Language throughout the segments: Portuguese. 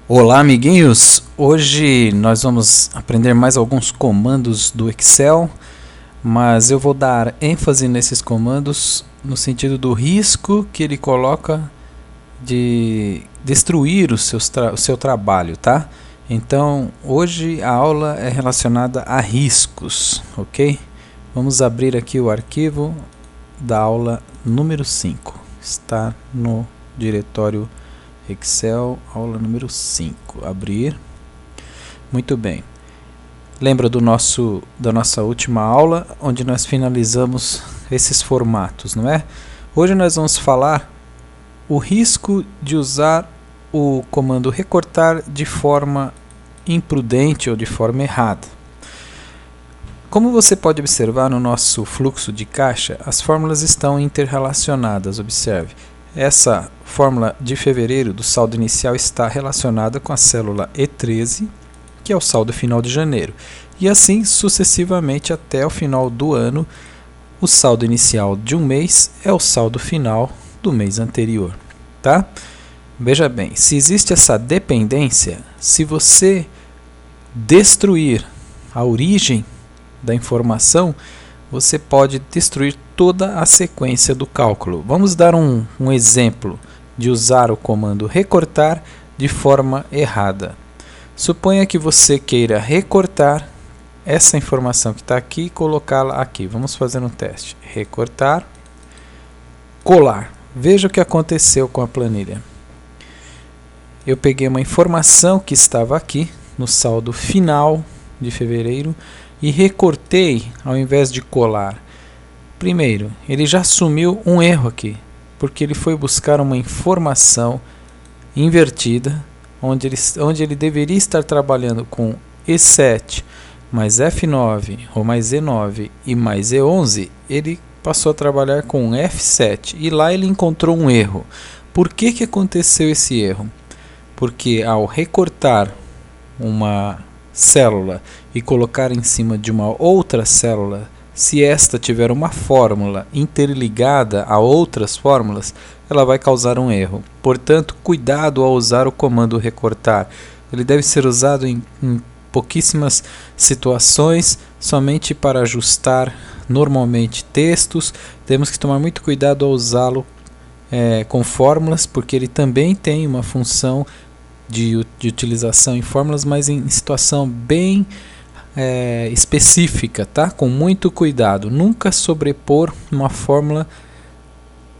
Olá, amiguinhos! Hoje nós vamos aprender mais alguns comandos do Excel, mas eu vou dar ênfase nesses comandos no sentido do risco que ele coloca de destruir o seu trabalho, tá? Então, hoje a aula é relacionada a riscos, ok? Vamos abrir aqui o arquivo da aula número 5. Está no diretório Excel, aula número 5. Abrir. Muito bem. Lembra da nossa última aula, onde nós finalizamos esses formatos, não é? Hoje nós vamos falar o risco de usar o comando recortar de forma imprudente ou de forma errada. Como você pode observar no nosso fluxo de caixa, as fórmulas estão interrelacionadas, observe. Essa fórmula de fevereiro do saldo inicial está relacionada com a célula E13, que é o saldo final de janeiro. E assim sucessivamente até o final do ano, o saldo inicial de um mês é o saldo final do mês anterior. Tá? Veja bem, se existe essa dependência, se você destruir a origem da informação, você pode destruir toda a sequência do cálculo. Vamos dar um exemplo de usar o comando recortar de forma errada. Suponha que você queira recortar essa informação que está aqui e colocá-la aqui. Vamos fazer um teste. Recortar, colar. Veja o que aconteceu com a planilha. Eu peguei uma informação que estava aqui no saldo final de fevereiro e recortei ao invés de colar. Primeiro, ele já assumiu um erro aqui, porque ele foi buscar uma informação invertida, onde ele deveria estar trabalhando com E7 mais F9 ou mais E9 e mais E11, ele passou a trabalhar com F7 e lá ele encontrou um erro. Por que aconteceu esse erro? Porque ao recortar uma célula e colocar em cima de uma outra célula, se esta tiver uma fórmula interligada a outras fórmulas, ela vai causar um erro. Portanto, cuidado ao usar o comando recortar. Ele deve ser usado em pouquíssimas situações, somente para ajustar normalmente textos. Temos que tomar muito cuidado ao usá-lo com fórmulas, porque ele também tem uma função de utilização em fórmulas, mas em situação bem específica, tá? Com muito cuidado. Nunca sobrepor uma fórmula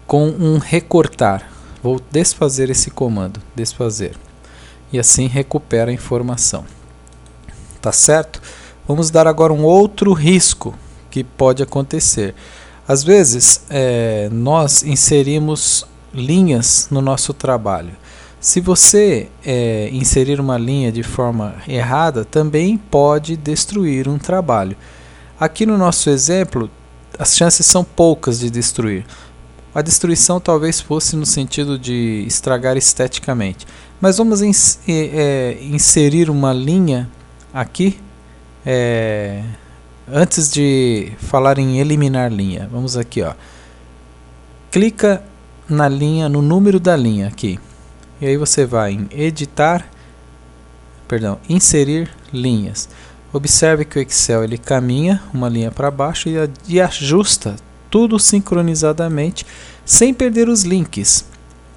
com um recortar. Vou desfazer esse comando, desfazer. E assim recupera a informação. Tá certo? Vamos dar agora um outro risco que pode acontecer. Às vezes, nós inserimos linhas no nosso trabalho. Se você inserir uma linha de forma errada, também pode destruir um trabalho. Aqui no nosso exemplo, as chances são poucas de destruir. A destruição talvez fosse no sentido de estragar esteticamente. Mas vamos inserir uma linha aqui, antes de falar em eliminar linha. Vamos aqui, ó. Clica na linha, no número da linha aqui. E aí você vai em inserir linhas. Observe que o Excel ele caminha uma linha para baixo e ajusta tudo sincronizadamente, sem perder os links.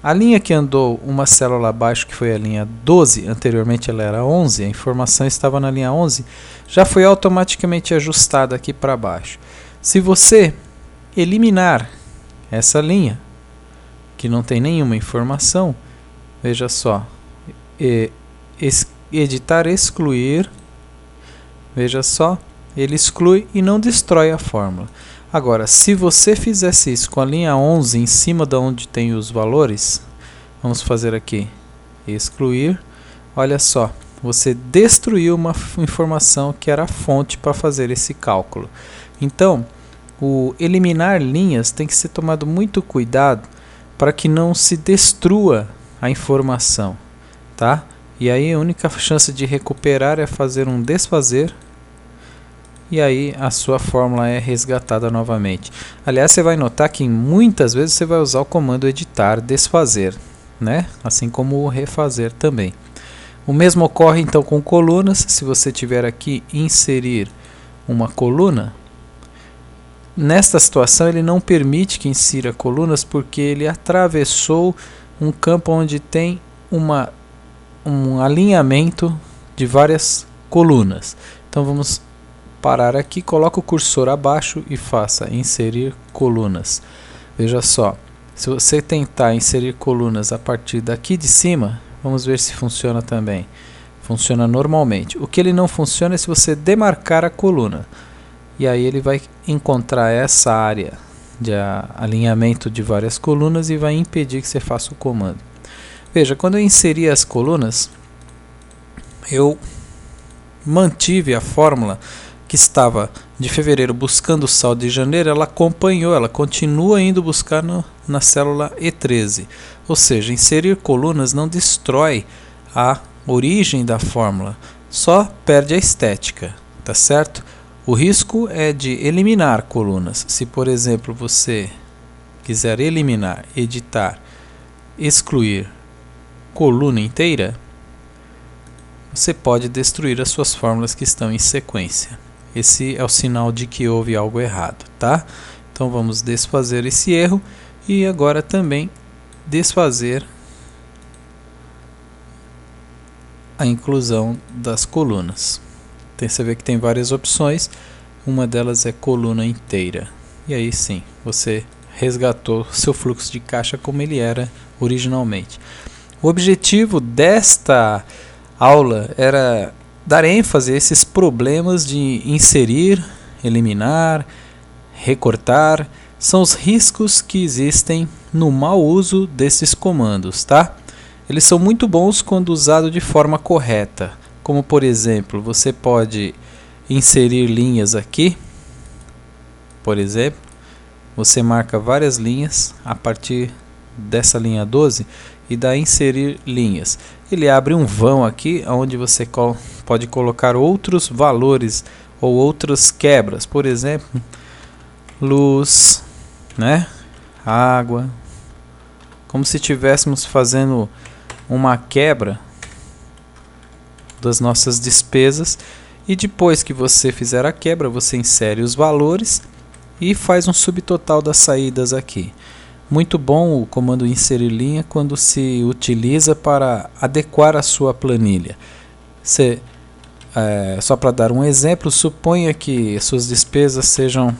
A linha que andou uma célula abaixo, que foi a linha 12, anteriormente ela era 11, a informação estava na linha 11, já foi automaticamente ajustada aqui para baixo. Se você eliminar essa linha, que não tem nenhuma informação, veja só, editar, excluir, veja só, ele exclui e não destrói a fórmula. Agora, se você fizesse isso com a linha 11 em cima de onde tem os valores, vamos fazer aqui, excluir, olha só, você destruiu uma informação que era a fonte para fazer esse cálculo. Então, o eliminar linhas tem que ser tomado muito cuidado para que não se destrua a informação, tá? E aí a única chance de recuperar é fazer um desfazer e aí a sua fórmula é resgatada novamente. Aliás, você vai notar que muitas vezes você vai usar o comando editar, desfazer, né? Assim como o refazer também. O mesmo ocorre então com colunas. Se você tiver aqui inserir uma coluna, nesta situação ele não permite que insira colunas porque ele atravessou um campo onde tem um alinhamento de várias colunas. Então vamos parar aqui, coloca o cursor abaixo e faça inserir colunas. Veja só, se você tentar inserir colunas a partir daqui de cima, vamos ver se funciona também. Funciona normalmente. O que ele não funciona é se você demarcar a coluna. E aí ele vai encontrar essa área de alinhamento de várias colunas e vai impedir que você faça o comando. Veja, quando eu inseri as colunas, eu mantive a fórmula que estava de fevereiro buscando o saldo de janeiro. Ela acompanhou, ela continua indo buscar na célula E13. Ou seja, inserir colunas não destrói a origem da fórmula, só perde a estética, tá certo? O risco é de eliminar colunas. Se, por exemplo, você quiser eliminar, editar, excluir coluna inteira, você pode destruir as suas fórmulas que estão em sequência. Esse é o sinal de que houve algo errado, tá? Então vamos desfazer esse erro e agora também desfazer a inclusão das colunas. Você vê que tem várias opções, uma delas é coluna inteira. E aí sim, você resgatou seu fluxo de caixa como ele era originalmente. O objetivo desta aula era dar ênfase a esses problemas de inserir, eliminar, recortar. São os riscos que existem no mau uso desses comandos, tá? Eles são muito bons quando usados de forma correta. Como, por exemplo, você pode inserir linhas aqui. Por exemplo, você marca várias linhas a partir dessa linha 12 e dá inserir linhas. Ele abre um vão aqui onde você pode colocar outros valores ou outras quebras. Por exemplo, luz, né? Água. Como se estivéssemos fazendo uma quebra das nossas despesas, e depois que você fizer a quebra, você insere os valores e faz um subtotal das saídas aqui. Muito bom o comando inserir linha quando se utiliza para adequar a sua planilha. Só para dar um exemplo, suponha que suas despesas sejam,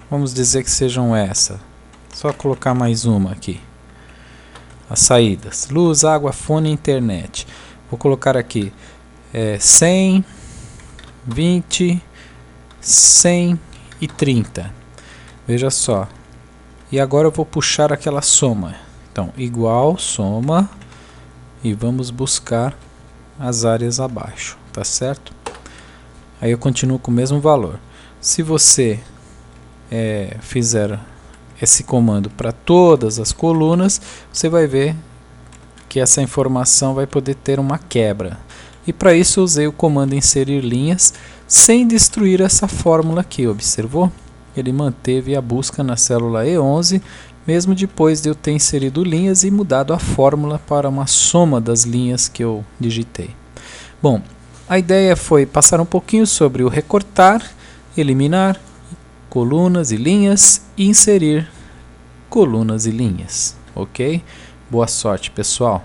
vamos dizer que sejam essa. Só colocar mais uma aqui. As saídas: luz, água, fone e internet. Vou colocar aqui 100, 20, 100 e 30. Veja só. E agora eu vou puxar aquela soma. Então, igual, soma. E vamos buscar as áreas abaixo. Tá certo? Aí eu continuo com o mesmo valor. Se você fizer esse comando para todas as colunas, você vai ver que essa informação vai poder ter uma quebra. E para isso eu usei o comando inserir linhas sem destruir essa fórmula aqui, observou? Ele manteve a busca na célula E11, mesmo depois de eu ter inserido linhas e mudado a fórmula para uma soma das linhas que eu digitei. Bom, a ideia foi passar um pouquinho sobre o recortar, eliminar colunas e linhas e inserir colunas e linhas, ok? Boa sorte, pessoal!